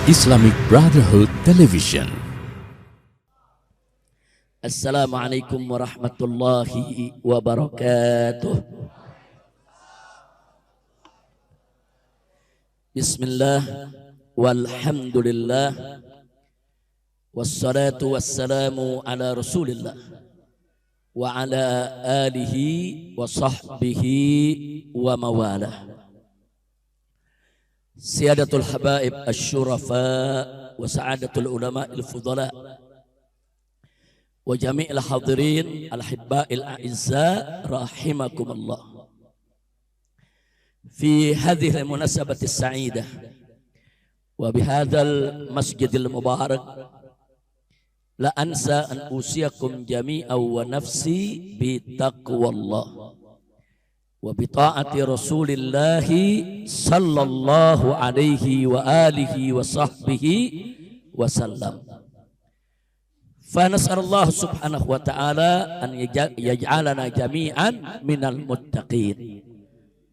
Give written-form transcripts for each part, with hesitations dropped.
Islamic Brotherhood Television. Assalamualaikum warahmatullahi wabarakatuh. Bismillah walhamdulillah wassalatu wassalamu ala rasulillah wa ala alihi wa sahbihi wa mawalah. Siyadatul habaib asyurafa wa sa'adatul ulama il-fudala wa jami'il hadirin al-hibba'il a'izza rahimakumullah. Fi hadhihi al-munasabati as-sa'idah wa bihadzal masjidil mubarak la ansa an usiyakum jami'an wa nafsi bi taqwallah wa bi ta'ati Rasulillahi sallallahu alaihi wa alihi wa sahbihi wa sallam. Fa nas'alullah subhanahu wa ta'ala an yaj'alana jami'an minal muttaqin.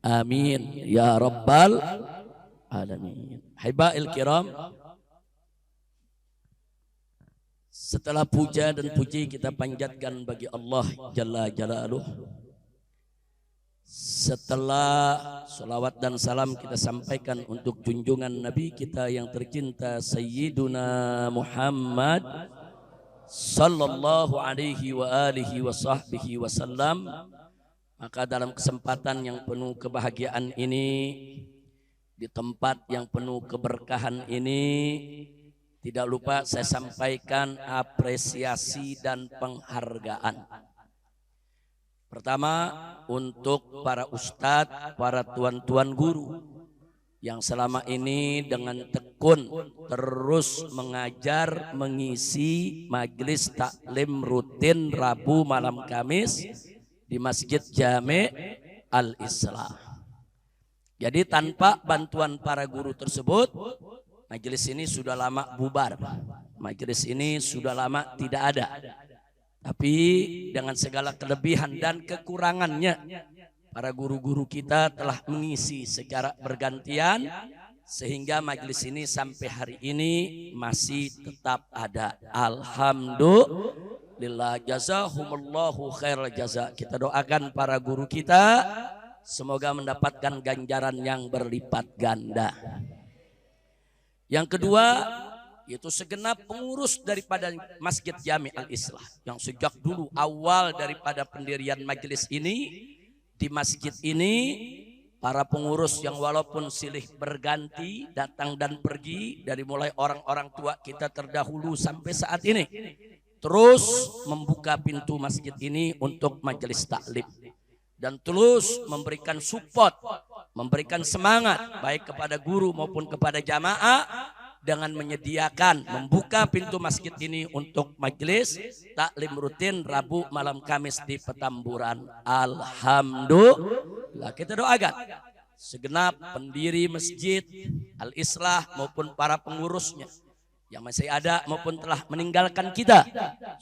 Amin ya rabbal alamin. Hibail kiram, setelah puja dan puji kita panjatkan bagi Allah Jalla Jalaluh, setelah salawat dan salam kita sampaikan untuk junjungan Nabi kita yang tercinta Sayyiduna Muhammad sallallahu alaihi wa alihi wa sahbihi wasallam, maka dalam kesempatan yang penuh kebahagiaan ini, di tempat yang penuh keberkahan ini, tidak lupa saya sampaikan apresiasi dan penghargaan. Pertama, untuk para ustadz, para tuan-tuan guru yang selama ini dengan tekun terus mengajar, mengisi majelis taklim rutin Rabu malam Kamis di Masjid Jami' Al-Islah. Jadi tanpa bantuan para guru tersebut, majelis ini sudah lama bubar. Majelis ini sudah lama tidak ada. Tapi dengan segala kelebihan dan kekurangannya, para guru-guru kita telah mengisi secara bergantian sehingga majelis ini sampai hari ini masih tetap ada. Alhamdulillah, jazahumullahu khairal jaza. Kita doakan para guru kita semoga mendapatkan ganjaran yang berlipat ganda. Yang kedua, yaitu segenap pengurus daripada Masjid Jami' Al-Islah yang sejak dulu awal daripada pendirian majelis ini, di masjid ini para pengurus yang walaupun silih berganti datang dan pergi, dari mulai orang-orang tua kita terdahulu sampai saat ini, terus membuka pintu masjid ini untuk majelis taklim dan terus memberikan support, memberikan semangat baik kepada guru maupun kepada jamaah dengan menyediakan membuka pintu masjid ini untuk majelis taklim rutin Rabu malam Kamis di Petamburan. Alhamdulillah, kita doakan segenap pendiri Masjid Al-Islah maupun para pengurusnya yang masih ada maupun telah meninggalkan kita,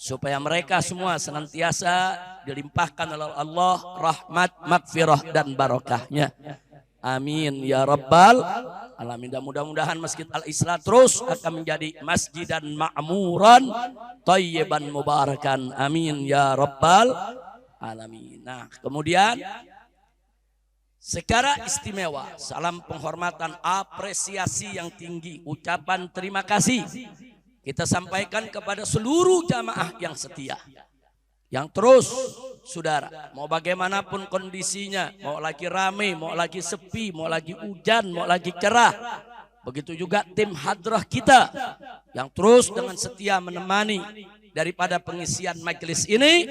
supaya mereka semua senantiasa dilimpahkan oleh Allah rahmat, magfirah dan barokahnya. Amin ya rabbal alamin. Dan mudah-mudahan Masjid Al-Islah terus akan menjadi masjidan ma'muran thayyiban mubarakan. Amin ya rabbal alamin. Nah, kemudian secara istimewa salam penghormatan, apresiasi yang tinggi, ucapan terima kasih kita sampaikan kepada seluruh jamaah yang setia, yang terus, saudara, mau bagaimanapun kondisinya, mau lagi ramai, mau lagi sepi, mau lagi hujan, mau lagi cerah, begitu juga tim hadrah kita yang terus dengan setia menemani daripada pengisian majelis ini.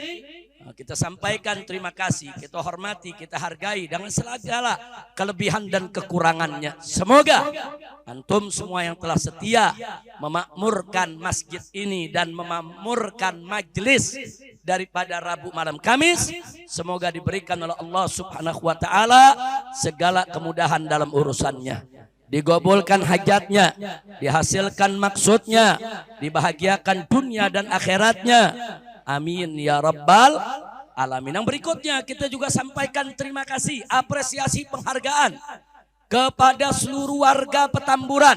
Kita sampaikan terima kasih, kita hormati, kita hargai dengan segala kelebihan dan kekurangannya. Semoga antum semua yang telah setia memakmurkan masjid ini dan memakmurkan majelis daripada Rabu malam Kamis, semoga diberikan oleh Allah subhanahu wa ta'ala segala kemudahan dalam urusannya, digabulkan hajatnya, dihasilkan maksudnya, dibahagiakan dunia dan akhiratnya. Amin ya rabbal alamin. Yang berikutnya kita juga sampaikan terima kasih, apresiasi, penghargaan kepada seluruh warga Petamburan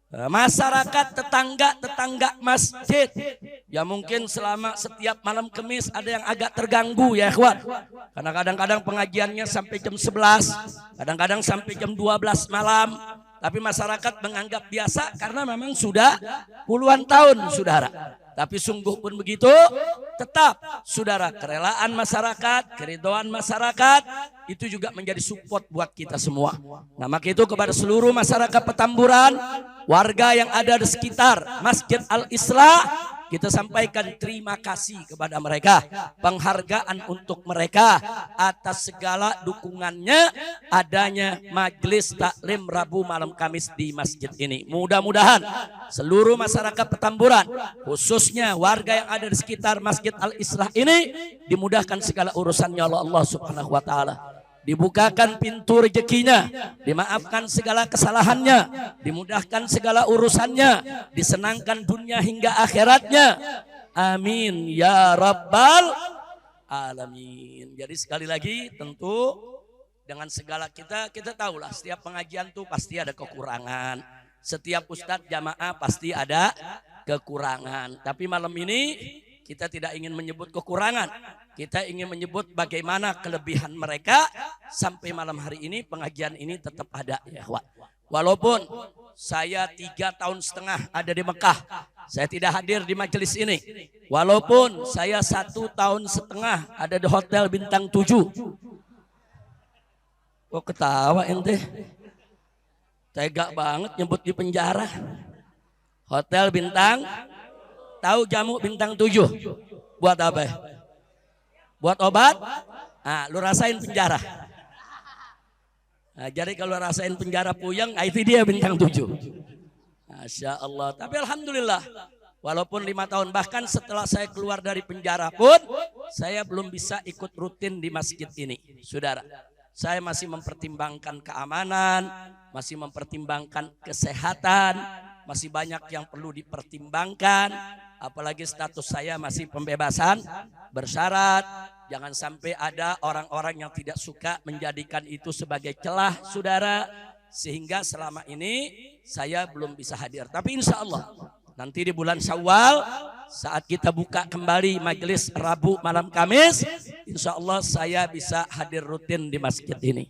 Masyarakat tetangga masjid. Ya mungkin selama setiap malam Kamis ada yang agak terganggu ya ikhwan. Karena kadang-kadang pengajiannya sampai jam 11, kadang-kadang sampai jam 12 malam. Tapi masyarakat menganggap biasa karena memang sudah puluhan tahun saudara. Tapi sungguh pun begitu, tetap saudara, kerelaan masyarakat, keridhaan masyarakat itu juga menjadi support buat kita semua. Nah maka itu kepada seluruh masyarakat Petamburan, warga yang ada di sekitar Masjid Al-Islah, kita sampaikan terima kasih kepada mereka, penghargaan untuk mereka atas segala dukungannya adanya majelis taklim Rabu malam Kamis di masjid ini. Mudah-mudahan seluruh masyarakat Petamburan, khususnya warga yang ada di sekitar Masjid Al-Islah ini, dimudahkan segala urusannya oleh Allah Subhanahu wa taala. Dibukakan pintu rezekinya, dimaafkan segala kesalahannya, dimudahkan segala urusannya, disenangkan dunia hingga akhiratnya. Amin ya rabbal alamin. Jadi sekali lagi tentu dengan segala kita tahulah setiap pengajian tuh pasti ada kekurangan. Setiap ustadz jamaah pasti ada kekurangan. Tapi malam ini kita tidak ingin menyebut kekurangan. Kita ingin menyebut bagaimana kelebihan mereka sampai malam hari ini pengajian ini tetap ada ya. Walaupun saya 3,5 tahun ada di Mekah, saya tidak hadir di majelis ini. Walaupun saya 1,5 tahun ada di hotel bintang 7. Kok ketawa ente? Tega banget nyebut di penjara. Hotel bintang, tahu jamu bintang 7 buat apa? Buat obat? Nah, lu rasain penjara. Nah, jadi kalau rasain penjara puyeng, nah itu dia bintang 7. Masya Allah. Tapi alhamdulillah, walaupun 5 tahun, bahkan setelah saya keluar dari penjara pun, saya belum bisa ikut rutin di masjid ini. Saudara, saya masih mempertimbangkan keamanan, masih mempertimbangkan kesehatan, masih banyak yang perlu dipertimbangkan. Apalagi status saya masih pembebasan bersyarat. Jangan sampai ada orang-orang yang tidak suka menjadikan itu sebagai celah saudara. Sehingga selama ini saya belum bisa hadir. Tapi insya Allah nanti di bulan Syawal saat kita buka kembali majelis Rabu malam Kamis, insya Allah saya bisa hadir rutin di masjid ini.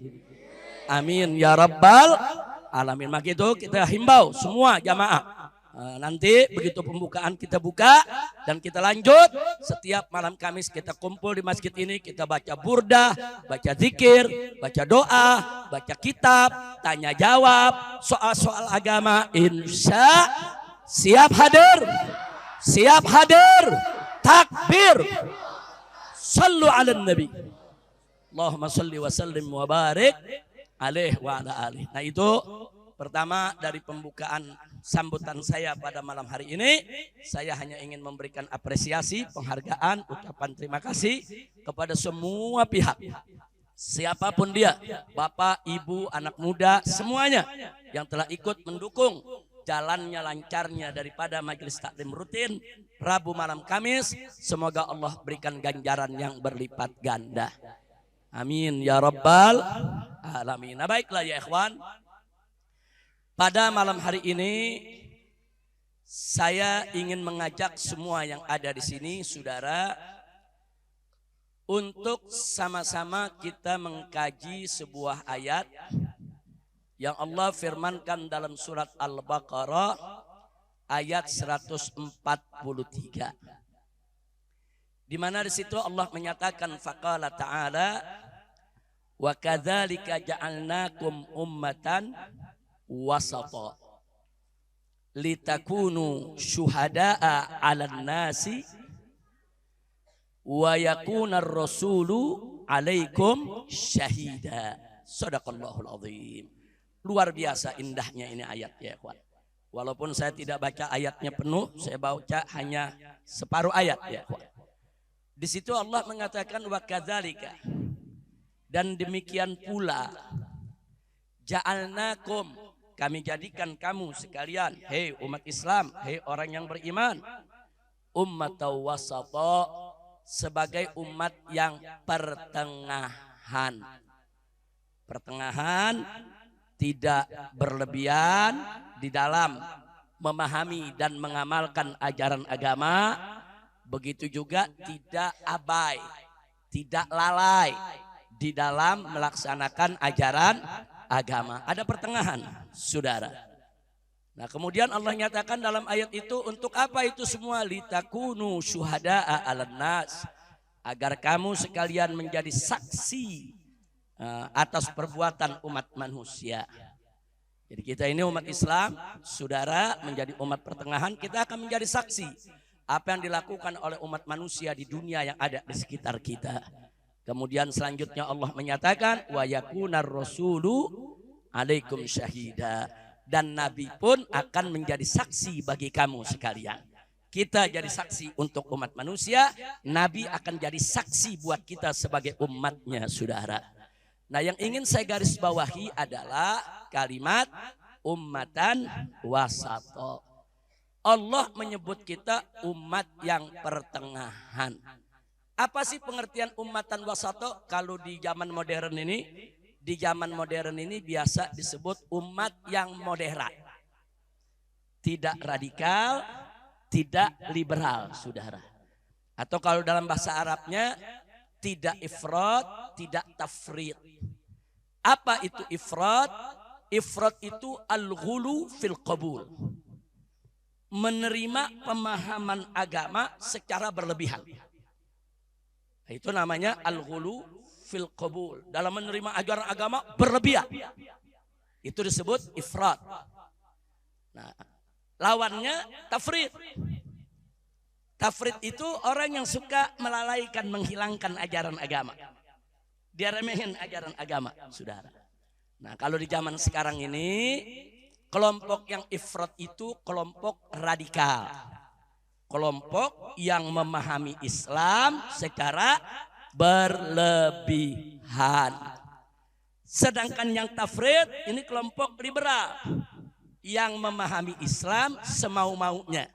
Amin ya rabbal alamin. Maka itu kita himbau semua jamaah. Nanti begitu pembukaan kita buka dan kita lanjut, setiap malam Kamis kita kumpul di masjid ini, kita baca burdah, baca zikir, baca doa, baca kitab, tanya jawab, soal-soal agama. Insya siap hadir, siap hadir, takbir, sallu ala nabi, Allahumma salli wa sallim wa barik alaih wa ala alih. Nah itu pertama dari pembukaan sambutan saya pada malam hari ini. Saya hanya ingin memberikan apresiasi, penghargaan, ucapan terima kasih kepada semua pihak. Siapapun dia, bapak, ibu, anak muda, semuanya yang telah ikut mendukung jalannya lancarnya daripada majelis taklim rutin Rabu malam Kamis. Semoga Allah berikan ganjaran yang berlipat ganda. Amin ya rabbal alamin. Nah, baiklah ya ikhwan. Pada malam hari ini saya ingin mengajak semua yang ada di sini saudara untuk sama-sama kita mengkaji sebuah ayat yang Allah firmankan dalam surat Al-Baqarah ayat 143. Di mana di situ Allah menyatakan faqala ta'ala wa kadzalika ja'alnakum ummatan wasata litakunu syuhada'a 'alan nasi wa yakunar rasulu 'alaikum syahida. Shadaqallahul azim. Luar biasa indahnya ini ayat ya ikhwan. Walaupun saya tidak baca ayatnya penuh, saya baca hanya separuh ayat ya ikhwan. Di situ Allah mengatakan wa kadzalika, dan demikian pula ja'alnakum, kami jadikan kamu sekalian, hei umat Islam, hei orang yang beriman, ummatan wasata, sebagai umat yang pertengahan. Pertengahan, tidak berlebihan di dalam memahami dan mengamalkan ajaran agama, begitu juga tidak abai, tidak lalai di dalam melaksanakan ajaran agama. Ada pertengahan, saudara. Nah, kemudian Allah nyatakan dalam ayat itu, untuk apa itu semua? Litakunu syuhada'a 'alan nas, agar kamu sekalian menjadi saksi atas perbuatan umat manusia. Jadi kita ini umat Islam, saudara, menjadi umat pertengahan, kita akan menjadi saksi apa yang dilakukan oleh umat manusia di dunia yang ada di sekitar kita. Kemudian selanjutnya Allah menyatakan wa yakunar rasulu alaikum syahida, dan Nabi pun akan menjadi saksi bagi kamu sekalian. Kita jadi saksi untuk umat manusia, Nabi akan jadi saksi buat kita sebagai umatnya, saudara. Nah, yang ingin saya garis bawahi adalah kalimat ummatan wasato. Allah menyebut kita umat yang pertengahan. Apa sih pengertian ummatan wasato? Kalau di zaman modern ini, biasa disebut umat yang moderat. Tidak radikal, tidak liberal, saudara. Atau kalau dalam bahasa Arabnya, tidak ifrat, tidak tafrid. Apa itu ifrat? Ifrat itu al-ghulu fil qabul, menerima pemahaman agama secara berlebihan. Itu namanya al-ghulu fil qabul, dalam menerima ajaran agama berlebihan. Itu disebut ifrat. Nah, lawannya tafrid. Tafrid itu orang yang suka melalaikan, menghilangkan ajaran agama. Dia remehin ajaran agama, saudara. Nah, kalau di zaman sekarang ini, kelompok yang ifrat itu kelompok radikal. Kelompok yang memahami Islam secara berlebihan. Sedangkan yang tafrid ini kelompok liberal, yang memahami Islam semau-maunya,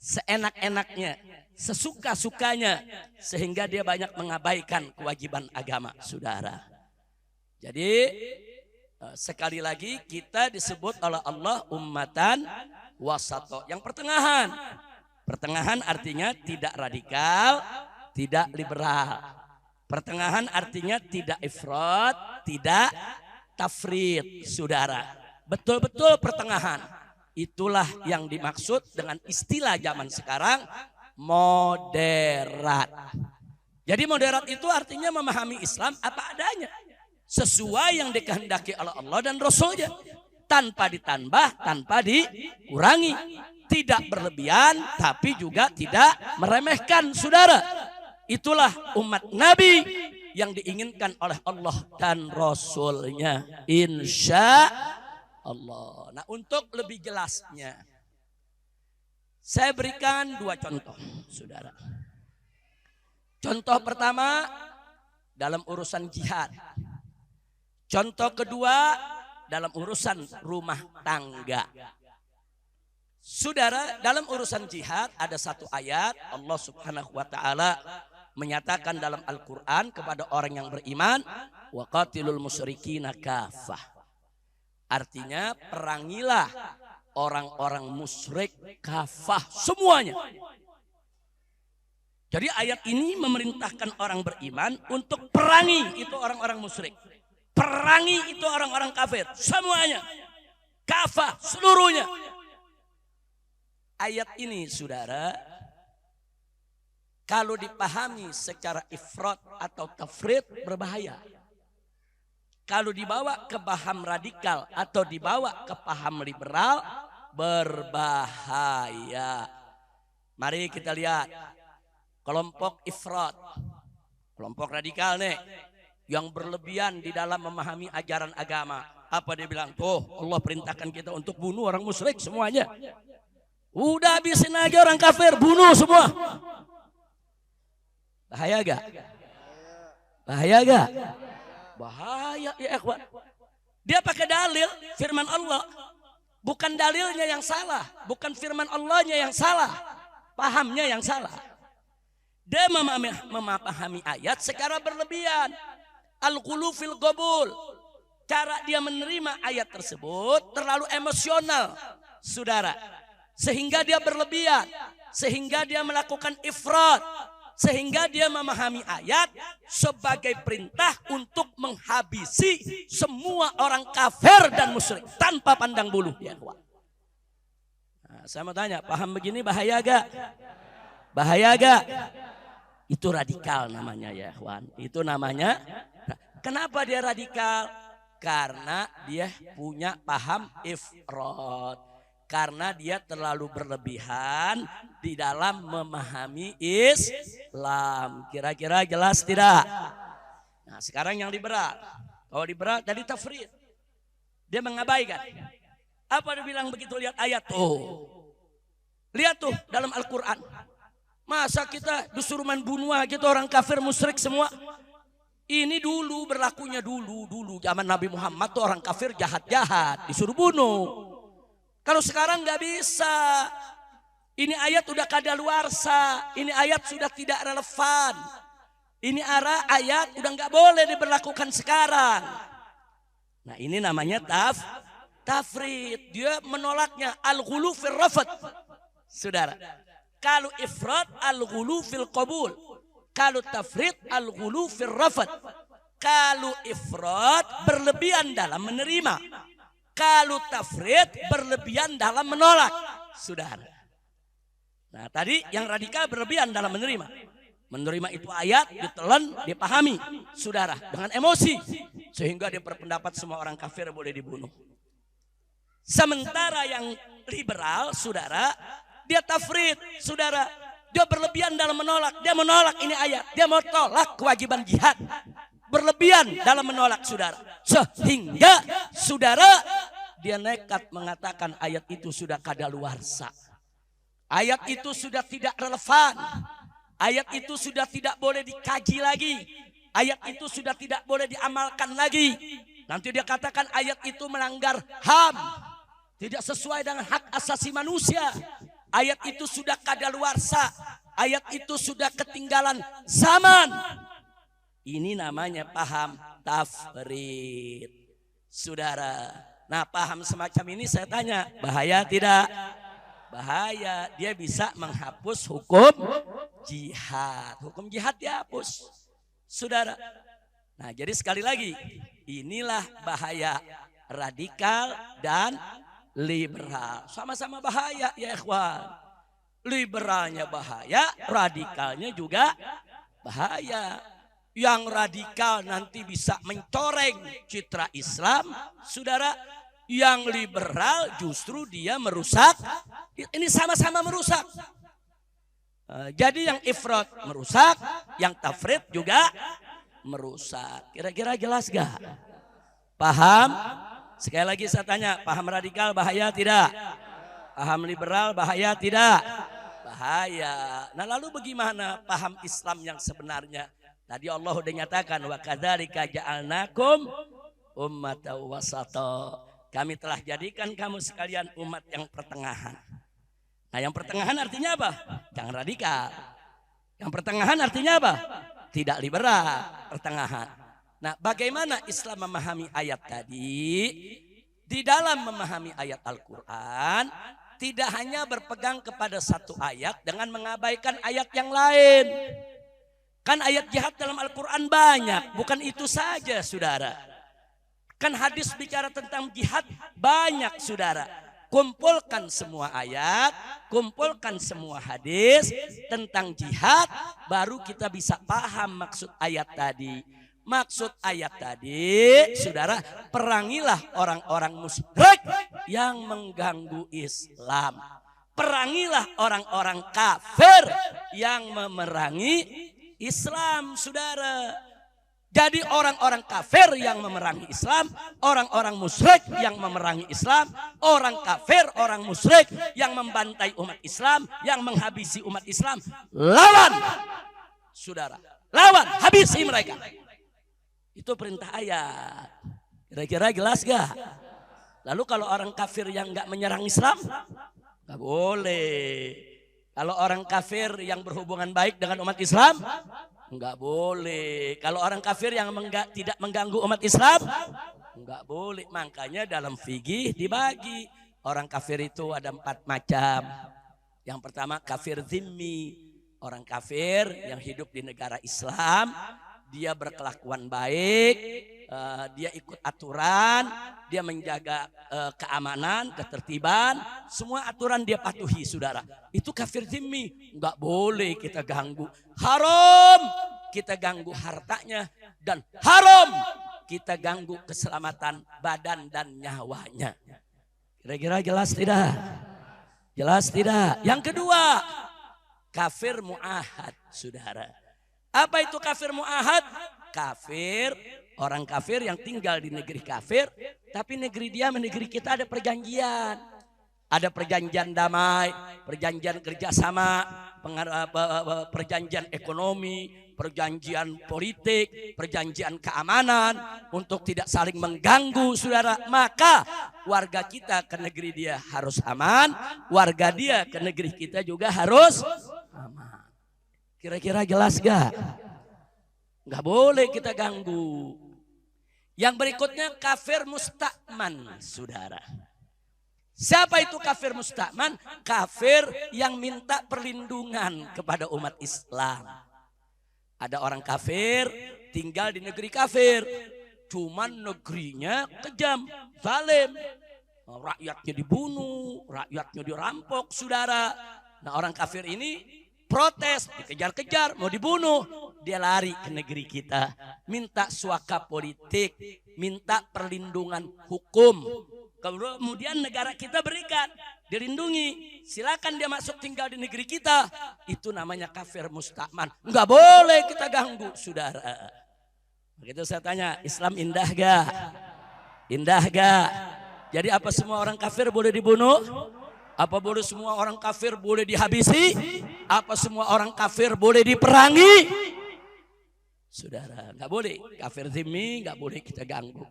seenak-enaknya, sesuka-sukanya, sehingga dia banyak mengabaikan kewajiban agama, saudara. Jadi sekali lagi kita disebut oleh Allah ummatan wasato, yang pertengahan. Pertengahan artinya tidak radikal, tidak liberal. Pertengahan artinya tidak ifrat, tidak tafrid, saudara. Betul-betul pertengahan. Itulah yang dimaksud dengan istilah zaman sekarang, moderat. Jadi moderat itu artinya memahami Islam apa adanya, sesuai yang dikehendaki oleh Allah dan Rasulnya, tanpa ditambah, tanpa dikurangi, tidak berlebihan, tapi juga tidak meremehkan, saudara. Itulah umat Nabi yang diinginkan oleh Allah dan Rasulnya, insya Allah. Nah, untuk lebih jelasnya, saya berikan dua contoh, saudara. Contoh pertama dalam urusan jihad. Contoh kedua dalam urusan rumah tangga. Saudara, dalam urusan jihad ada satu ayat Allah Subhanahu wa taala menyatakan dalam Al-Qur'an kepada orang yang beriman, wa qatilul musyrikina kafah. Artinya perangilah orang-orang musyrik kafah semuanya. Jadi ayat ini memerintahkan orang beriman untuk perangi itu orang-orang musyrik. Perangi itu orang-orang kafir semuanya. Kafah seluruhnya. Ayat ini, saudara, kalau dipahami secara ifrat atau tafrid berbahaya. Kalau dibawa ke paham radikal atau dibawa ke paham liberal berbahaya. Mari kita lihat kelompok ifrat, kelompok radikal nih, yang berlebihan di dalam memahami ajaran agama. Apa dia bilang? Tuh, Allah perintahkan kita untuk bunuh orang musyrik semuanya. Udah habisin aja orang kafir, bunuh semua. Bahaya gak? Bahaya gak? Bahaya ya ikhwan. Dia pakai dalil firman Allah. Bukan dalilnya yang salah, bukan firman Allahnya yang salah, pahamnya yang salah. Dia memahami ayat secara berlebihan. Al-ghulu fil qabul. Cara dia menerima ayat tersebut terlalu emosional, saudara. sehingga dia berlebihan, sehingga dia melakukan ifrat, sehingga dia memahami ayat sebagai perintah untuk menghabisi semua orang kafir dan musyrik tanpa pandang bulu. Ya, nah, saya mau tanya, paham begini bahaya gak? Bahaya gak? Itu radikal namanya ya, Wan. Itu namanya. Kenapa dia radikal? Karena dia punya paham ifrat. Karena dia terlalu berlebihan di dalam memahami Islam. Kira-kira jelas tidak? Nah, sekarang yang liberal. Kalau liberal tadi tafrid. Dia mengabaikan. Apa dia bilang begitu lihat ayat tuh? Lihat tuh dalam Al-Quran. Masa kita disuruh main bunuh gitu orang kafir musyrik semua? Ini dulu berlakunya dulu zaman Nabi Muhammad tuh orang kafir jahat-jahat disuruh bunuh. Kalau sekarang nggak bisa. Ini ayat udah kadaluarsa. Ini ayat sudah tidak relevan. Ini ayat udah nggak boleh diberlakukan sekarang. Nah ini namanya tafrid. Dia menolaknya al-ghulu fil rafad. Saudara. Kalau ifrat al-ghulu fil qabul. Kalau tafrid al-ghulu fil rafad. Kalau ifrat berlebihan dalam menerima. Kalau tafrid berlebihan dalam menolak. Saudara. Nah tadi yang radikal berlebihan dalam menerima. Menerima itu ayat, ditelan, dipahami. Saudara. Dengan emosi. Sehingga dia berpendapat semua orang kafir boleh dibunuh. Sementara yang liberal, saudara, dia tafrid, saudara. Dia berlebihan dalam menolak. Dia menolak ini ayat. Dia mau tolak kewajiban jihad. Berlebihan dalam menolak, saudara. Sehingga, saudara, dia nekat mengatakan ayat itu sudah kadaluarsa. Ayat itu sudah tidak relevan. Ayat itu sudah tidak boleh dikaji lagi. Ayat itu sudah tidak boleh diamalkan lagi. Nanti dia katakan ayat itu melanggar HAM. Tidak sesuai dengan hak asasi manusia. Ayat itu sudah kadaluarsa. Ayat itu sudah ketinggalan zaman. Ini namanya paham tafrid. Saudara. Nah paham semacam ini saya tanya. Bahaya tidak? Bahaya. Dia bisa menghapus hukum jihad. Hukum jihad dihapus. Saudara. Nah jadi sekali lagi. Inilah bahaya radikal dan liberal. Sama-sama bahaya ya ikhwan. Liberalnya bahaya. Radikalnya juga bahaya. Yang radikal nanti bisa mencoreng citra Islam, saudara. Yang liberal justru dia merusak. Ini sama-sama merusak. Jadi yang ifrat merusak, yang tafrid juga merusak. Kira-kira jelas gak? Paham? Sekali lagi saya tanya, paham radikal bahaya tidak? Paham liberal bahaya tidak? Bahaya. Nah lalu bagaimana paham Islam yang sebenarnya? Tadi Allah sudah nyatakan wa kadzalika ja'alnakum ummatan wasata. Kami telah jadikan kamu sekalian umat yang pertengahan. Nah, yang pertengahan artinya apa? Jangan radikal. Yang pertengahan artinya apa? Tidak liberal, pertengahan. Nah, bagaimana Islam memahami ayat tadi? Di dalam memahami ayat Al-Qur'an, tidak hanya berpegang kepada satu ayat dengan mengabaikan ayat yang lain. Kan ayat jihad dalam Al-Quran banyak. Bukan itu saja saudara. Kan hadis bicara tentang jihad banyak saudara. Kumpulkan semua ayat. Kumpulkan semua hadis tentang jihad. Baru kita bisa paham maksud ayat tadi. Maksud ayat tadi saudara. Perangilah orang-orang musyrik yang mengganggu Islam. Perangilah orang-orang kafir yang memerangi Islam, saudara. Jadi orang-orang kafir yang memerangi Islam, orang-orang musyrik yang memerangi Islam, orang kafir, orang musyrik yang membantai umat Islam, yang menghabisi umat Islam, lawan, saudara, lawan, habisi mereka. Itu perintah ayat. Kira-kira jelas gak? Lalu kalau orang kafir yang nggak menyerang Islam, nggak boleh. Kalau orang kafir yang berhubungan baik dengan umat Islam, enggak boleh. Kalau orang kafir yang tidak mengganggu umat Islam, enggak boleh. Makanya dalam fikih dibagi orang kafir itu ada 4 macam. Yang pertama kafir zimmi, orang kafir yang hidup di negara Islam, dia berkelakuan baik, dia ikut aturan, dia menjaga keamanan, ketertiban, semua aturan dia patuhi, saudara. Itu kafir zimmi, nggak boleh kita ganggu, haram kita ganggu hartanya, dan haram kita ganggu keselamatan badan dan nyawanya. Kira-kira jelas tidak? Jelas tidak? Yang kedua, kafir mu'ahad, saudara. Apa itu kafir mu'ahad? Kafir, orang kafir yang tinggal di negeri kafir, tapi negeri dia sama negeri kita ada perjanjian. Ada perjanjian damai, perjanjian kerjasama, perjanjian ekonomi, perjanjian politik, perjanjian keamanan untuk tidak saling mengganggu, saudara. Maka warga kita ke negeri dia harus aman, warga dia ke negeri kita juga harus aman. Kira-kira jelas gak? Gak boleh kita ganggu. Yang berikutnya kafir musta'man, saudara. Siapa itu kafir musta'man? Kafir yang minta perlindungan kepada umat Islam. Ada orang kafir tinggal di negeri kafir, cuman negerinya kejam, zalim. Rakyatnya dibunuh, rakyatnya dirampok, saudara. Nah, orang kafir ini protes, dikejar-kejar, mau dibunuh. Dia lari ke negeri kita, minta suaka politik, minta perlindungan hukum. Kemudian negara kita berikan, dilindungi. Silakan dia masuk tinggal di negeri kita. Itu namanya kafir musta'man. Enggak boleh kita ganggu, saudara. Begitu saya tanya, Islam indah gak? Indah gak? Jadi apa semua orang kafir boleh dibunuh? Apa boleh semua orang kafir boleh dihabisi? Apa semua orang kafir boleh diperangi? Saudara, enggak boleh. Kafir zimmi enggak boleh kita ganggu.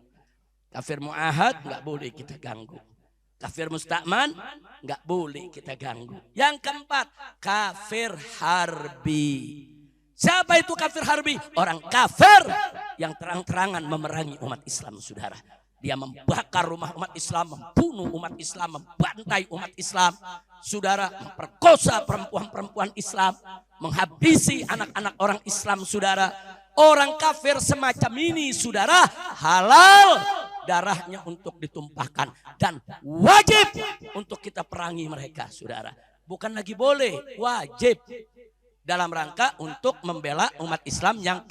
Kafir mu'ahad nggak boleh kita ganggu. Kafir musta'man nggak boleh kita ganggu. Yang keempat, kafir harbi. Siapa itu kafir harbi? Orang kafir yang terang-terangan memerangi umat Islam, saudara. Dia membakar rumah umat Islam, membunuh umat Islam, membantai umat Islam, saudara, memperkosa perempuan-perempuan Islam, menghabisi anak-anak orang Islam, saudara. Orang kafir semacam ini, saudara, halal darahnya untuk ditumpahkan dan wajib untuk kita perangi mereka, saudara. Bukan lagi boleh, wajib, dalam rangka untuk membela umat Islam yang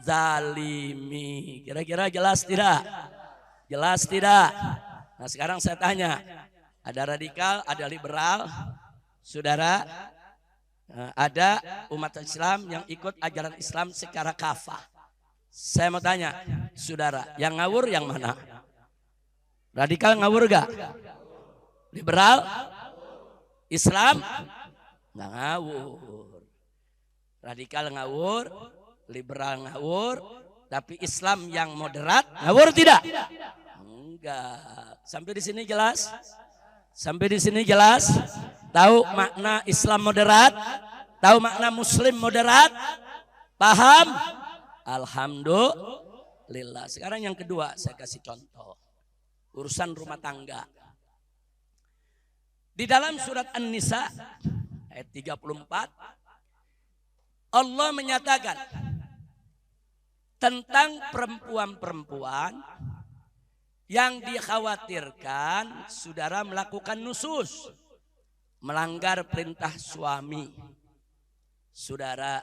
terzalimi. Kira-kira jelas tidak? Jelas tidak? Nah, sekarang saya tanya, ada radikal, ada liberal, saudara, ada umat Islam yang ikut ajaran Islam secara kafah. Saya mau tanya, saudara, yang ngawur yang mana? Radikal ngawur gak? Liberal? Islam? Nggak ngawur. Radikal ngawur, liberal ngawur, tapi Islam yang moderat ngawur tidak? Enggak. Sampai di sini jelas? Sampai di sini jelas? Tahu makna Islam moderat? Tahu makna Muslim moderat? Paham? Alhamdulillah. Sekarang yang kedua saya kasih contoh. Urusan rumah tangga. Di dalam surat An-Nisa ayat 34 Allah menyatakan tentang perempuan-perempuan yang dikhawatirkan saudara melakukan nusus, melanggar perintah suami. Saudara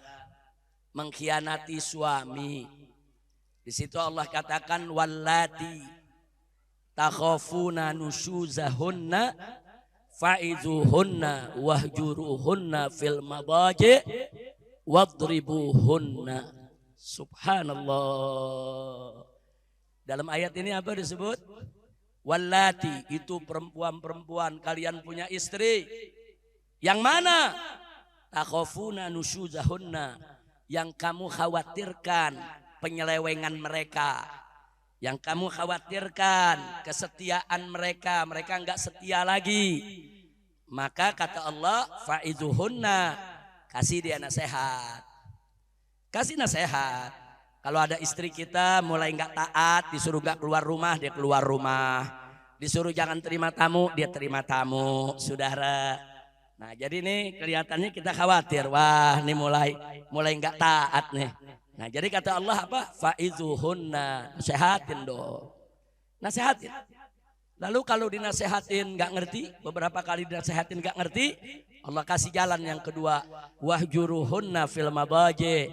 mengkhianati suami. Di situ Allah katakan wallati takhafuna nusyuzahunna fa'izuhunna wahjuruhunna fil madaji wadribuhunna. Subhanallah. Dalam ayat ini apa disebut? Wallati, itu perempuan-perempuan kalian punya istri. Yang mana? Takhafuna nusyuzahunna, yang kamu khawatirkan penyelewengan mereka, yang kamu khawatirkan kesetiaan mereka, mereka enggak setia lagi. Maka kata Allah, fa'izuhunna, kasih dia nasihat. Kasih nasihat. Kalau ada istri kita mulai enggak taat, disuruh enggak keluar rumah, dia keluar rumah. Disuruh jangan terima tamu, dia terima tamu, saudara. Nah jadi nih kelihatannya kita khawatir, wah ini mulai nggak taat nih. Nah jadi kata Allah apa? Fa'izuhunna, nasehatin dong, nasehatin. Lalu kalau dinasehatin nggak ngerti, beberapa kali dinasehatin nggak ngerti, Allah kasih jalan yang kedua, wahjuruhunna fil madaji,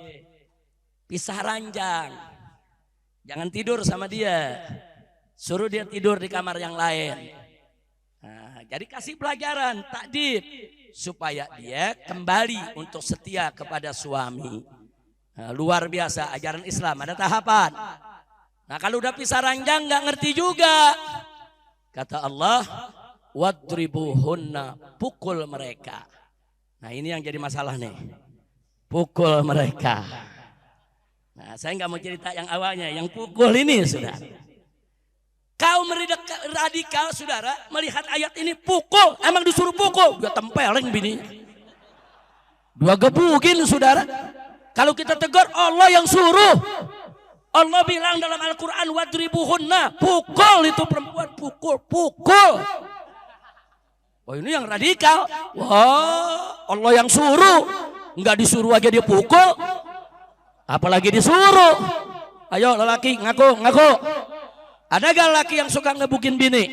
pisah ranjang, jangan tidur sama dia, suruh dia tidur di kamar yang lain. Nah, jadi kasih pelajaran, takdib, supaya dia kembali untuk setia kepada suami. Nah, luar biasa ajaran Islam, ada tahapan. Nah kalau udah pisah ranjang nggak ngerti juga, kata Allah, wadribuhunna, pukul mereka. Nah ini yang jadi masalah nih, pukul mereka. Nah saya nggak mau cerita yang awalnya, yang pukul ini sudah. Kaum radikal saudara melihat ayat ini pukul, emang disuruh pukul, dia tempeleng bini, dua gebukin saudara. Kalau kita tegur Allah yang suruh, Allah bilang dalam Al-Quran wadribuhunna, pukul itu perempuan, pukul. Oh ini yang radikal, wah Allah yang suruh, nggak disuruh aja dia pukul, apalagi disuruh. Ayo lelaki ngaku. Ada gak laki yang suka ngebukin bini?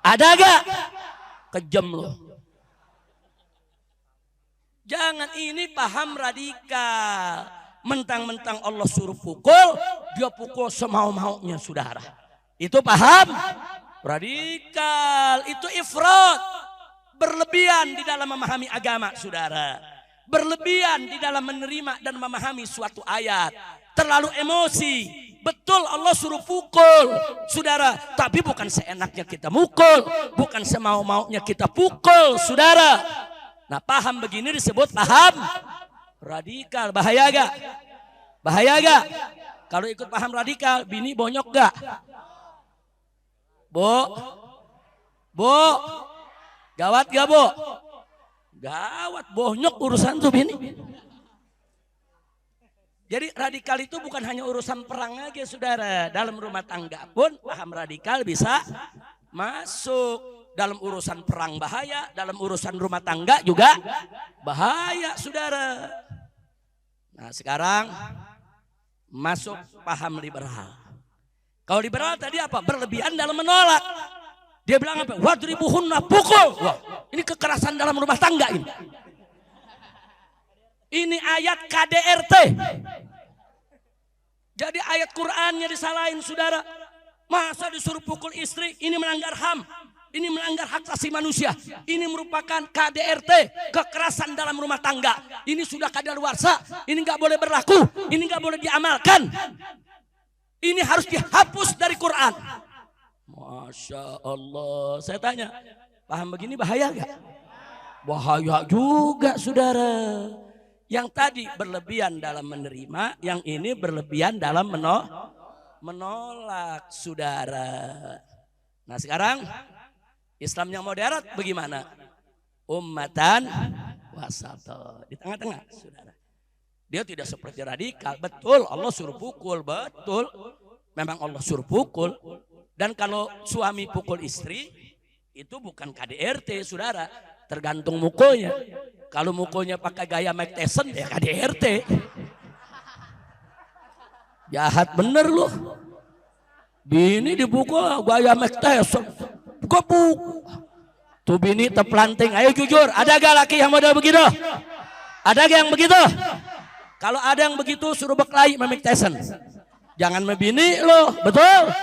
Ada gak? Kejam loh. Jangan ini paham radikal. Mentang-mentang Allah suruh pukul, dia pukul semau-maunya saudara. Itu paham? Radikal. Itu ifrat. Berlebihan di dalam memahami agama saudara. Berlebihan di dalam menerima dan memahami suatu ayat. Terlalu emosi. Betul Allah suruh pukul saudara, tapi bukan seenaknya kita mukul, bukan semau-maunya kita pukul saudara. Nah paham begini disebut paham radikal. Bahaya gak? Bahaya gak? Kalau ikut paham radikal, bini bonyok gak? Bu, gawat gak bu? Gawat, bonyok urusan tuh bini. Jadi radikal itu bukan hanya urusan perang aja saudara. Dalam rumah tangga pun paham radikal bisa masuk. Dalam urusan perang bahaya, dalam urusan rumah tangga juga bahaya saudara. Nah sekarang masuk paham liberal. Kalau liberal tadi apa? Berlebihan dalam menolak. Dia bilang apa? Wadribuhunna, pukul. Wah, ini kekerasan dalam rumah tangga ini. Ini ayat KDRT. Jadi ayat Qur'annya disalahin saudara. Masa disuruh pukul istri? Ini melanggar HAM. Ini melanggar hak asasi manusia. Ini merupakan KDRT, kekerasan dalam rumah tangga. Ini sudah kadaluarsa. Ini nggak boleh berlaku. Ini nggak boleh diamalkan. Ini harus dihapus dari Quran. Masya Allah. Saya tanya, paham begini bahaya gak? Bahaya juga saudara. Yang tadi berlebihan dalam menerima, yang ini berlebihan dalam menolak saudara. Nah sekarang Islam yang moderat bagaimana? Ummatan wasata, di tengah-tengah saudara. Dia tidak seperti radikal. Betul Allah suruh pukul, betul. Memang Allah suruh pukul. Dan kalau suami pukul istri, itu bukan KDRT saudara. Tergantung mukulnya. Kalau mukulnya pakai gaya Mike Tyson ya KDRT. Jahat bener loh. Bini dipukul gaya Mike Tyson. Gopuk. Tuh bini terpelanting. Ayo jujur, ada gak laki yang model begitu? Ada gak yang begitu? Kalau ada yang begitu suruh berkelahi sama Mike Tyson. Jangan membini loh, betul?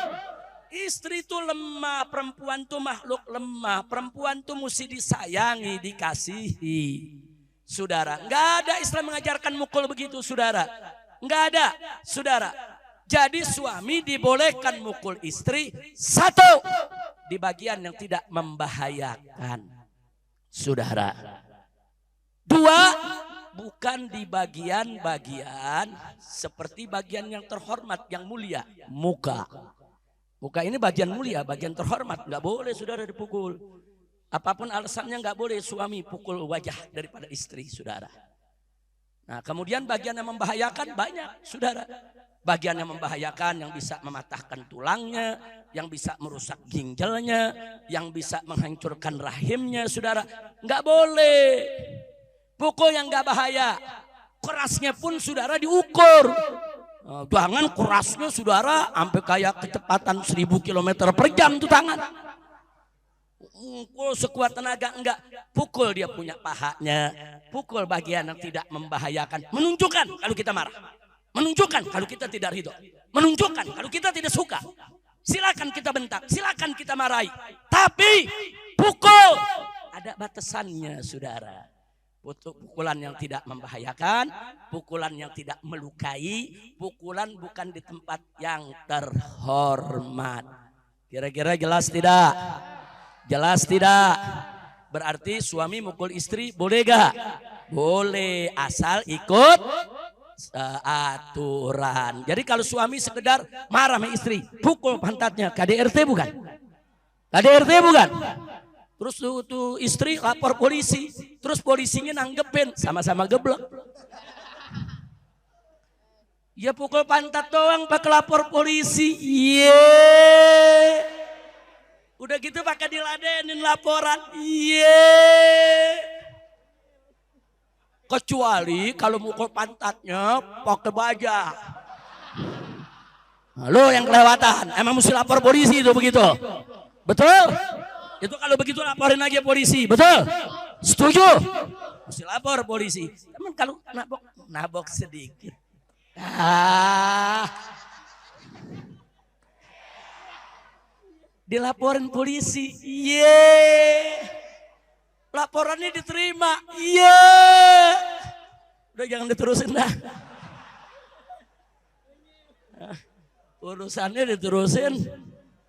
Istri itu lemah, perempuan itu makhluk lemah. Perempuan itu mesti disayangi, dikasihi. Saudara, enggak ada Islam mengajarkan mukul begitu, saudara. Enggak ada, saudara. Jadi suami dibolehkan mukul istri satu, di bagian yang tidak membahayakan, saudara. Dua, bukan di bagian-bagian seperti bagian yang terhormat, yang mulia, muka. Muka ini bagian mulia, bagian terhormat, nggak boleh saudara dipukul. Apapun alasannya nggak boleh suami pukul wajah daripada istri saudara. Nah kemudian bagian yang membahayakan banyak saudara. bagian yang membahayakan, yang bisa mematahkan tulangnya, yang bisa merusak ginjalnya, yang bisa menghancurkan rahimnya, saudara. Nggak boleh. Pukul yang nggak bahaya, kerasnya pun saudara diukur. Jangan kerasnya saudara sampai kayak kecepatan 1000 km per jam tuh tangan. Pukul sekuat tenaga, enggak. Pukul dia punya pahanya, pukul bagian yang tidak membahayakan, menunjukkan kalau kita marah, menunjukkan kalau kita tidak ridho, menunjukkan kalau kita tidak suka. Silakan kita bentak, silakan kita marahi, tapi pukul ada batasannya, saudara. Pukulan yang tidak membahayakan, pukulan yang tidak melukai, pukulan bukan di tempat yang terhormat. Kira-kira jelas tidak? Jelas tidak? Berarti suami mukul istri boleh gak? Boleh, asal ikut aturan. Jadi kalau suami sekedar marah sama istri, pukul pantatnya, KDRT bukan? KDRT bukan? Terus tuh istri lapor polisi, terus polisinya nanggepin, sama-sama geblek. Ya pukul pantat doang pakai lapor polisi. Udah gitu pakai diladenin laporan. Kecuali kalau mukul pantatnya pakai baja. Lo yang kelewatan, emang mesti lapor polisi itu begitu. Betul? Itu kalau begitu laporin aja polisi, betul? Setuju? Mesti lapor polisi. Teman kalau nabok sedikit. Dilaporin polisi. Laporannya diterima. Udah jangan diterusin dah. Urusannya diterusin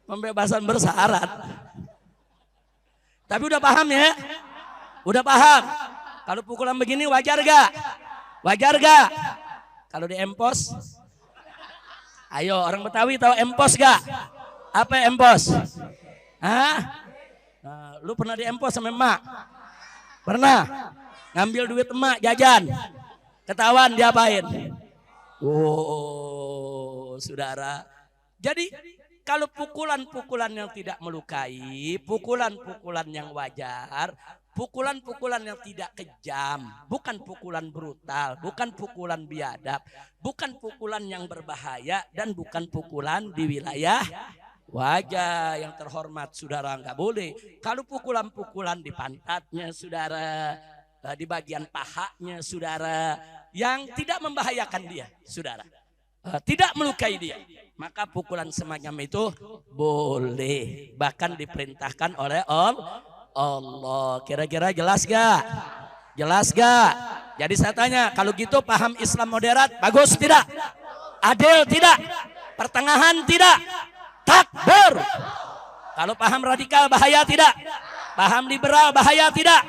pembebasan bersyarat. Tapi udah paham ya? Udah paham? Kalau pukulan begini wajar gak? Wajar gak? Kalau di empos? Ayo orang Betawi tahu empos gak? Apa empos? Hah? Nah, lu pernah di empos sama emak? Pernah? Ngambil duit emak jajan? Ketahuan diapain? Oh, saudara. Jadi kalau pukulan-pukulan yang tidak melukai, pukulan-pukulan yang wajar, pukulan-pukulan yang tidak kejam, bukan pukulan brutal, bukan pukulan biadab, bukan pukulan yang berbahaya, dan bukan pukulan di wilayah wajah yang terhormat, saudara, nggak boleh. Kalau pukulan-pukulan di pantatnya, saudara, di bagian pahanya, saudara, yang tidak membahayakan dia, saudara, tidak melukai dia, maka pukulan semacam itu boleh, bahkan diperintahkan oleh Allah. Kira-kira jelas gak? Jelas gak? Jadi saya tanya, kalau gitu paham Islam moderat bagus tidak? Adil tidak? Pertengahan tidak? Takbir. Kalau paham radikal bahaya tidak? Paham liberal bahaya tidak?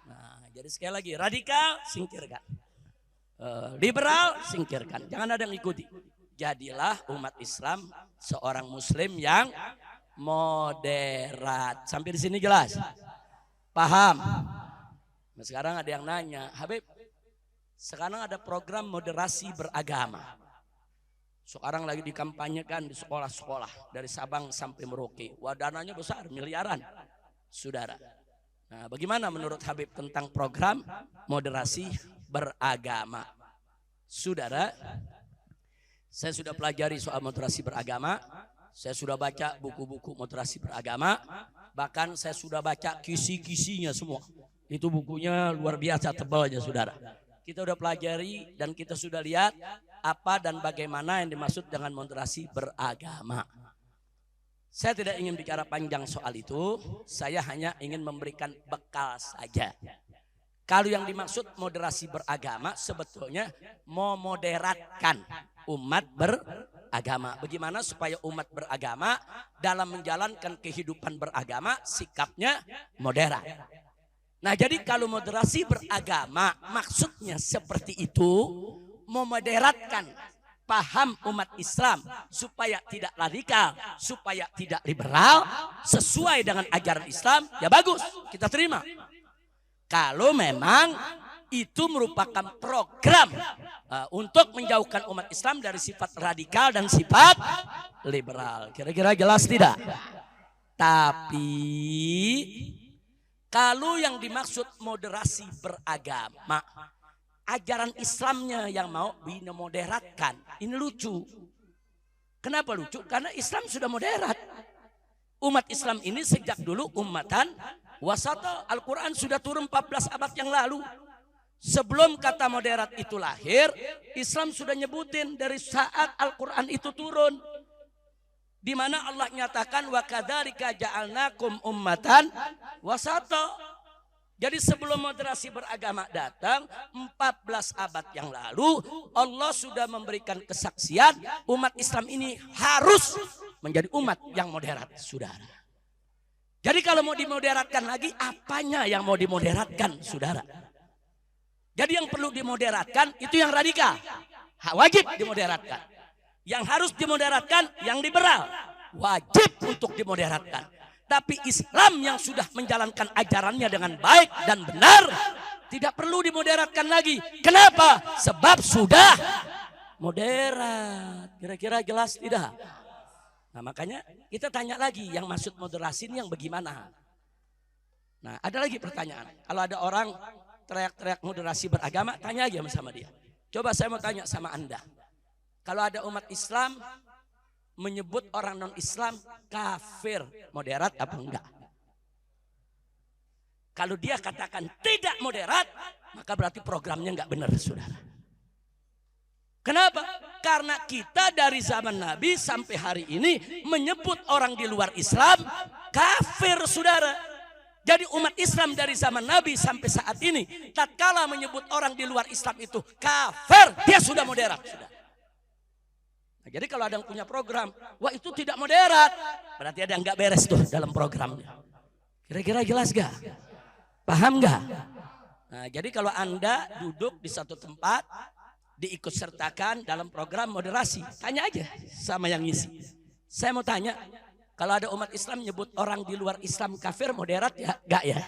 Nah, jadi sekali lagi, radikal singkirkan, liberal singkirkan, jangan ada yang ikuti. Jadilah umat Islam seorang muslim yang moderat. Sampai di sini jelas? Paham? Nah, sekarang ada yang nanya, Habib, sekarang ada program moderasi beragama. Sekarang lagi dikampanyekan di sekolah-sekolah dari Sabang sampai Merauke. Wah, dananya besar, miliaran, saudara. Nah, bagaimana menurut Habib tentang program moderasi beragama? Saudara, saya sudah pelajari soal moderasi beragama. Saya sudah baca buku-buku moderasi beragama. Bahkan saya sudah baca kisi-kisinya semua. Itu bukunya luar biasa tebalnya, saudara. Kita sudah pelajari dan kita sudah lihat apa dan bagaimana yang dimaksud dengan moderasi beragama. Saya tidak ingin bicara panjang soal itu. Saya hanya ingin memberikan bekal saja. Kalau yang dimaksud moderasi beragama sebetulnya memoderatkan umat beragama. Bagaimana supaya umat beragama dalam menjalankan kehidupan beragama sikapnya moderat. Nah, jadi kalau moderasi beragama maksudnya seperti itu, memoderatkan paham umat Islam supaya tidak radikal, supaya tidak liberal, sesuai dengan ajaran Islam, ya bagus, kita terima. Kalau memang itu merupakan program untuk menjauhkan umat Islam dari sifat radikal dan sifat liberal. Kira-kira jelas tidak? Tapi kalau yang dimaksud moderasi beragama, ajaran Islamnya yang mau dimoderatkan. Ini lucu. Kenapa lucu? Karena Islam sudah moderat. Umat Islam ini sejak dulu ummatan wasata. Al-Quran sudah turun 14 abad yang lalu. Sebelum kata moderat itu lahir, Islam sudah nyebutin dari saat Al-Quran itu turun. Di mana Allah nyatakan wa kadzalika ja'alnakum ummatan wasata. Jadi sebelum moderasi beragama datang 14 abad yang lalu, Allah sudah memberikan kesaksian umat Islam ini harus menjadi umat yang moderat, saudara. Jadi kalau mau dimoderatkan lagi, apanya yang mau dimoderatkan, saudara? Jadi yang perlu dimoderatkan itu yang radikal, wajib dimoderatkan. Yang harus dimoderatkan yang liberal, wajib untuk dimoderatkan. Tapi Islam yang sudah menjalankan ajarannya dengan baik dan benar tidak perlu dimoderatkan lagi. Kenapa? Sebab sudah moderat. Kira-kira jelas tidak? Nah makanya kita tanya lagi yang maksud moderasi ini yang bagaimana? Nah ada lagi pertanyaan. Kalau ada orang teriak-teriak moderasi beragama, tanya aja sama dia. Coba saya mau tanya sama Anda. Kalau ada umat Islam menyebut orang non-Islam kafir, moderat apa enggak? Kalau dia katakan tidak moderat, maka berarti programnya enggak benar, saudara. Kenapa? Karena kita dari zaman Nabi sampai hari ini menyebut orang di luar Islam kafir, saudara. Jadi umat Islam dari zaman Nabi sampai saat ini, tatkala menyebut orang di luar Islam itu kafir, dia sudah moderat. Sudah. Nah, jadi kalau ada yang punya program, wah itu tidak moderat, berarti ada yang nggak beres tuh dalam programnya. Kira-kira jelas gak? Paham gak? Nah, jadi kalau Anda duduk di satu tempat, diikut sertakan dalam program moderasi, tanya aja sama yang ngisi. Saya mau tanya, kalau ada umat Islam nyebut orang di luar Islam kafir, moderat ya? Enggak ya?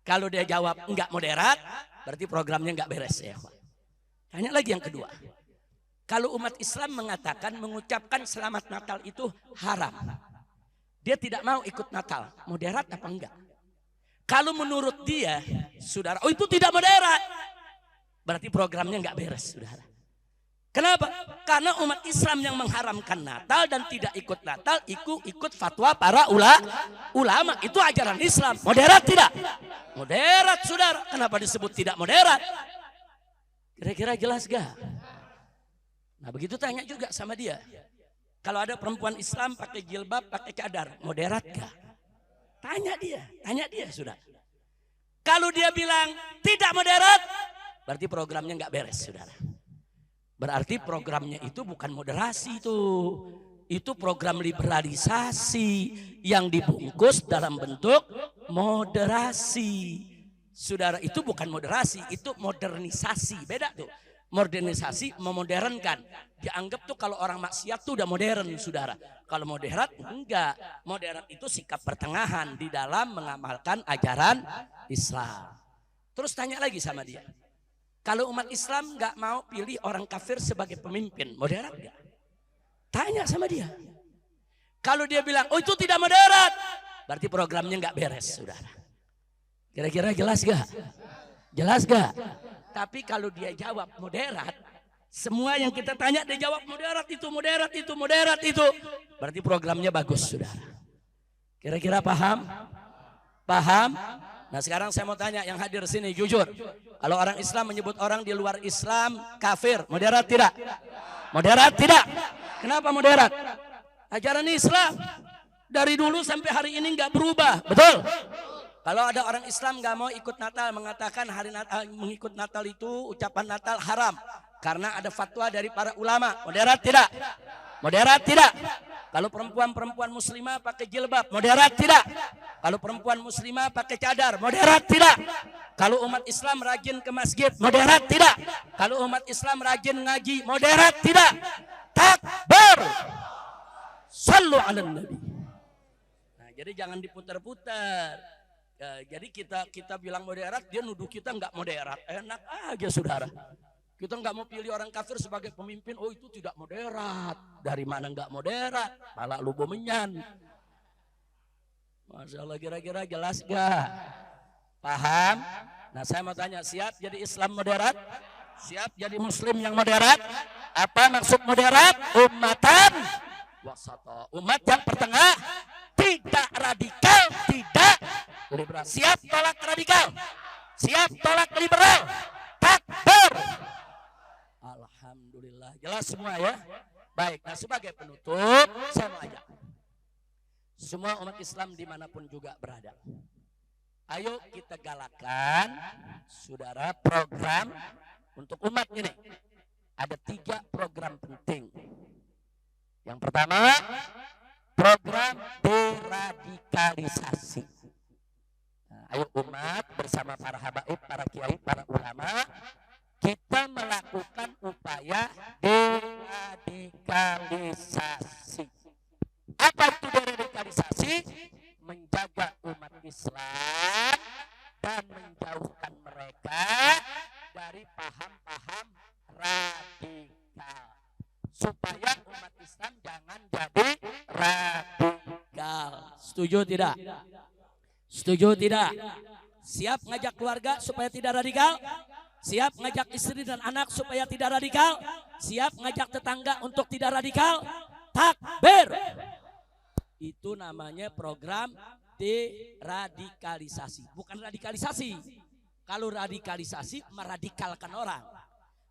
Kalau dia jawab enggak moderat, berarti programnya enggak beres ya. Tanya lagi yang kedua. Kalau umat Islam mengatakan mengucapkan selamat Natal itu haram. Dia tidak mau ikut Natal, moderat apa enggak? Kalau menurut dia, saudara, oh itu tidak moderat. Berarti programnya enggak beres, saudara. Kenapa? Karena umat Islam yang mengharamkan Natal dan tidak ikut Natal ikut fatwa para ulama. Itu ajaran Islam. Moderat tidak? Moderat, saudara. Kenapa disebut tidak moderat? Kira-kira jelas gak? Nah begitu tanya juga sama dia. Kalau ada perempuan Islam pakai jilbab, pakai cadar, moderat gak? Tanya dia sudah. Kalau dia bilang tidak moderat, berarti programnya gak beres, saudara. Berarti programnya itu bukan moderasi itu. Itu program liberalisasi yang dibungkus dalam bentuk moderasi. Saudara, itu bukan moderasi, itu modernisasi. Beda tuh. Modernisasi memodernkan. Dianggap tuh kalau orang maksiat tuh udah modern, saudara. Kalau moderat enggak. Moderat itu sikap pertengahan di dalam mengamalkan ajaran Islam. Terus tanya lagi sama dia. Kalau umat Islam nggak mau pilih orang kafir sebagai pemimpin, moderat nggak? Tanya sama dia. Kalau dia bilang, oh itu tidak moderat, berarti programnya nggak beres, saudara. Kira-kira jelas gak? Jelas gak? Tapi kalau dia jawab moderat, semua yang kita tanya dia jawab moderat itu, moderat itu, moderat itu, berarti programnya bagus, saudara. Kira-kira paham? Paham? Nah sekarang saya mau tanya yang hadir sini jujur. Kalau orang Islam menyebut orang di luar Islam kafir, moderat tidak? Moderat tidak? Kenapa moderat? Ajaran Islam dari dulu sampai hari ini nggak berubah, betul? Kalau ada orang Islam nggak mau ikut Natal, mengatakan hari Natal, mengikut Natal itu ucapan Natal haram karena ada fatwa dari para ulama, moderat tidak? Moderat tidak? Kalau perempuan-perempuan muslimah pakai jilbab, moderat tidak? Kalau perempuan muslimah pakai cadar, moderat tidak? Kalau umat Islam rajin ke masjid, moderat tidak? Kalau umat Islam rajin ngaji, moderat tidak? Takbir. Sallu ala nabi. Nah, jadi jangan diputar-putar. Jadi kita bilang moderat, dia nuduh kita nggak moderat. Enak aja saudara. Kita nggak mau pilih orang kafir sebagai pemimpin. Oh itu tidak moderat. Dari mana nggak moderat? Pala lu bomenyan. Masya Allah, kira-kira jelas gak? Paham? Nah saya mau tanya, siap jadi Islam moderat? Siap jadi Muslim yang moderat? Apa maksud moderat? Ummatan wasata, umat yang pertengah, tidak radikal, tidak liberal. Siap tolak radikal, siap tolak liberal. Takbir. Alhamdulillah, jelas semua ya. Baik, nah sebagai penutup saya mau ajak semua umat Islam dimanapun juga berada, ayo kita galakan saudara program untuk umat ini. Ada 3 program penting. Yang pertama, program deradikalisasi. Nah, ayo umat bersama para habaib, para kiai, para ulama, kita melakukan upaya deradikalisasi. Apa itu deradikalisasi? Menjaga umat Islam dan menjauhkan mereka dari paham-paham radikal, supaya umat Islam jangan jadi radikal. Setuju tidak? Setuju tidak? Siap ngajak keluarga supaya tidak radikal? Siap ngajak istri dan anak supaya tidak radikal? Siap ngajak tetangga untuk tidak radikal? Takbir. Itu namanya program deradikalisasi, bukan radikalisasi. Kalau radikalisasi meradikalkan orang.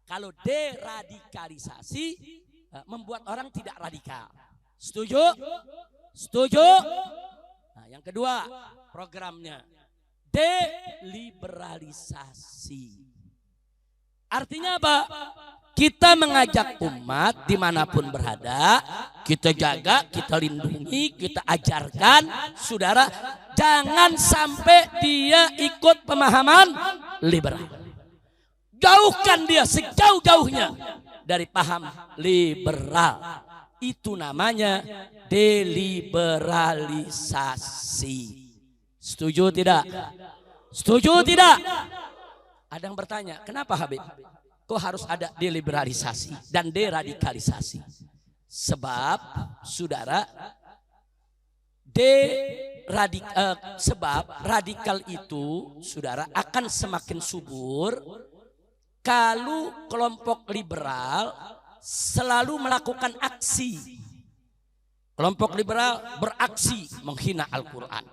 Kalau deradikalisasi membuat orang tidak radikal. Setuju? Setuju? Nah, yang kedua programnya deliberalisasi. Artinya apa? Kita mengajak umat dimanapun berada, kita jaga, kita lindungi, kita ajarkan, saudara, jangan sampai dia ikut pemahaman liberal. Jauhkan dia sejauh-jauhnya dari paham liberal. Itu namanya deliberalisasi. Setuju tidak? Setuju tidak? Ada yang bertanya, kenapa Habib? Kok harus ada deliberalisasi dan deradikalisasi? Sebab, saudara, sebab radikal itu, saudara, akan semakin subur kalau kelompok liberal selalu melakukan aksi. Kelompok liberal beraksi menghina Al-Quran.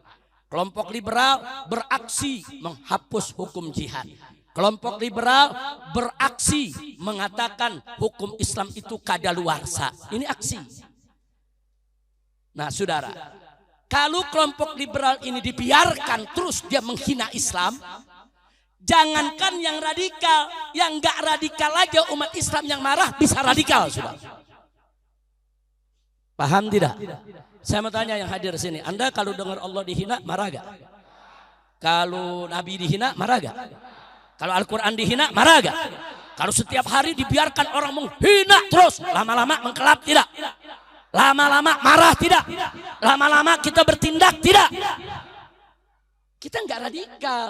Kelompok liberal beraksi menghapus hukum jihad. Kelompok liberal beraksi mengatakan hukum Islam itu kadaluarsa. Ini aksi. Nah saudara, kalau kelompok liberal ini dibiarkan terus dia menghina Islam, jangankan yang radikal, yang gak radikal aja umat Islam yang marah bisa radikal, saudara. Paham tidak? Saya mau tanya yang hadir di sini, Anda kalau dengar Allah dihina marah gak? Kalau Nabi dihina marah gak? Kalau Al-Quran dihina marah gak? Kalau setiap hari dibiarkan orang menghina terus, lama-lama mengkelap tidak? Lama-lama marah tidak? Lama-lama kita bertindak tidak? Kita nggak radikal.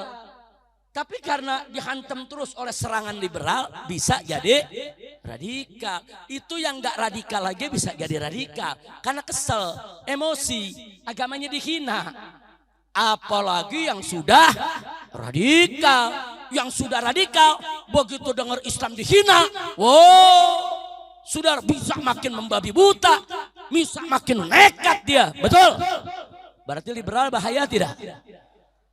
Tapi karena dihantam terus oleh serangan liberal, bisa jadi radikal. Itu yang nggak radikal lagi bisa jadi radikal. Karena kesel, emosi, agamanya dihina. Apalagi yang sudah radikal. Yang sudah radikal, begitu dengar Islam dihina, wow, sudah bisa makin membabi buta, bisa makin nekat dia. Betul? Berarti liberal bahaya tidak?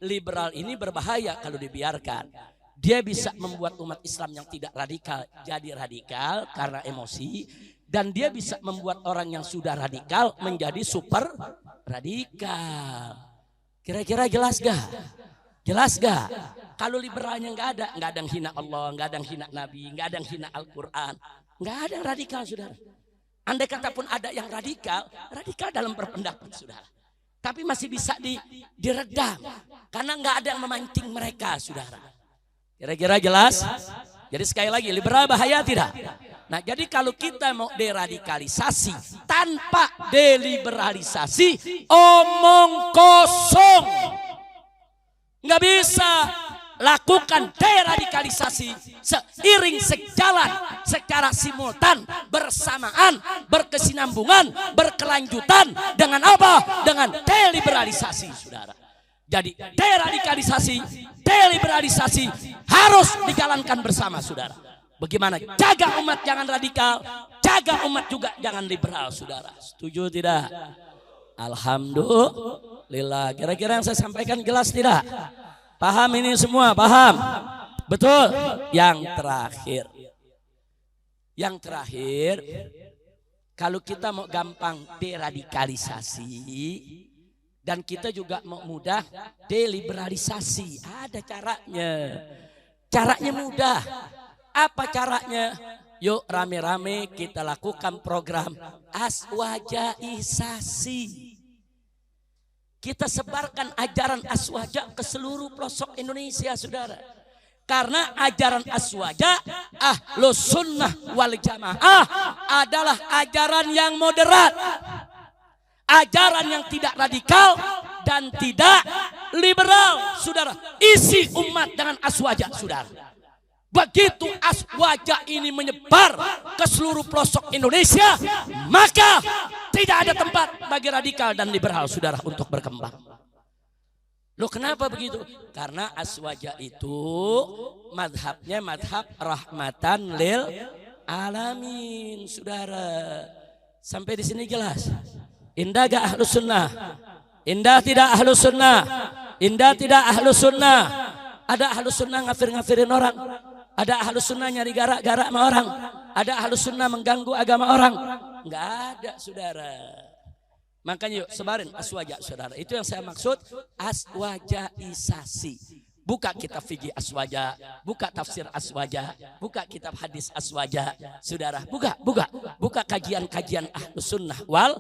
Liberal ini berbahaya kalau dibiarkan. Dia bisa membuat umat Islam yang tidak radikal jadi radikal karena emosi. Dan dia bisa membuat orang yang sudah radikal menjadi super radikal. Kira-kira jelas gak? Jelas gak? Kalau liberalnya nggak ada yang hina Allah, nggak ada yang hina Nabi, nggak ada yang hina Al-Quran, nggak ada yang radikal, saudara. Andai kata pun ada yang radikal dalam berpendapat, saudara. Tapi masih bisa diredam, karena nggak ada yang memancing mereka, saudara. Kira-kira jelas? Jadi sekali lagi, liberal bahaya tidak? Nah, jadi kalau kita mau deradikalisasi tanpa deliberalisasi, omong kosong. Nggak bisa lakukan deradikalisasi seiring sejalan secara simultan, bersamaan, berkesinambungan, berkelanjutan dengan apa? Dengan deliberalisasi, saudara. Jadi deradikalisasi, deliberalisasi harus dijalankan bersama, saudara. Bagaimana jaga umat jangan radikal, jaga umat juga jangan liberal, saudara. Setuju tidak? Alhamdulillah. Kira-kira yang saya sampaikan jelas tidak? Paham ini semua? Paham? Betul? Yang terakhir, kalau kita mau gampang deradikalisasi dan kita juga mau mudah deliberalisasi, ada caranya. Caranya mudah. Apa caranya? Yuk rame-rame kita lakukan program aswajaisasi. Kita sebarkan ajaran aswaja ke seluruh pelosok Indonesia, saudara. Karena ajaran aswaja Ahlus Sunnah wal Jamaah adalah ajaran yang moderat. Ajaran yang tidak radikal dan tidak liberal, saudara. Isi umat dengan aswaja, saudara. Begitu aswaja ini menyebar ke seluruh pelosok Indonesia, maka tidak ada tempat bagi radikal dan liberal, saudara, untuk berkembang. Loh, kenapa begitu? Karena aswaja itu madhabnya madhab rahmatan lil alamin, saudara. Sampai di sini jelas? Indah gak Ahlus Sunnah? Indah tidak Ahlus Sunnah? Indah tidak Ahlus Sunnah? Ada Ahlus Sunnah ngafir-ngafirin orang? Ada Ahlus Sunnah nyari gara-gara sama orang? Ada Ahlus Sunnah mengganggu agama orang? Enggak ada, saudara. Makanya yuk sebarin aswaja, saudara. Itu yang saya maksud aswajaisasi. Buka kitab fikih aswaja, buka tafsir aswaja, buka kitab hadis aswaja, saudara. Buka kajian-kajian Ahlus Sunnah wal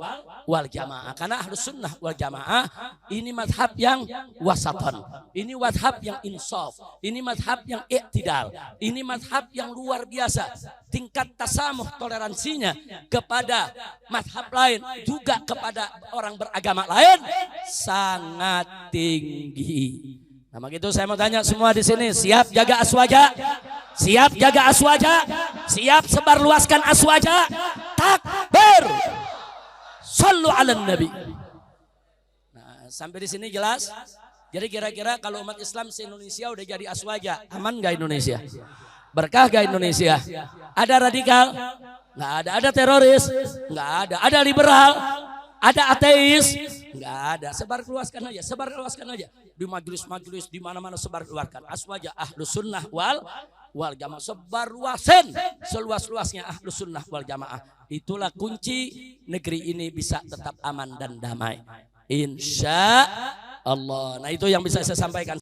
Jamaah. Karena Ahlus Sunnah wal Jamaah ini madhab yang wasatan, ini madhab yang insaf, ini madhab yang i'tidal, ini madhab yang luar biasa. Tingkat tasamuh, toleransinya kepada madhab lain, juga kepada orang beragama lain sangat tinggi. Nah, begitu saya mau tanya semua di sini, siap jaga aswaja? Siap jaga aswaja? Siap sebarluaskan aswaja? Takbir! Sallu ala Nabi. Nah, sampai di sini jelas? Jadi kira-kira kalau umat Islam se-Indonesia udah jadi aswaja, aman gak Indonesia? Berkah gak Indonesia? Ada radikal? Nggak ada. Ada teroris? Nggak ada. Ada liberal? Ada ateis? Nggak ada. Sebarluaskan aja. Di majelis-majelis di mana-mana sebarluaskan aswaja Ahlus Sunnah wal Jamaah. Sebarluasin seluas-luasnya Ahlus Sunnah wal Jamaah. Itulah kunci negeri ini bisa tetap aman dan damai, insya Allah. Nah, itu yang bisa saya sampaikan.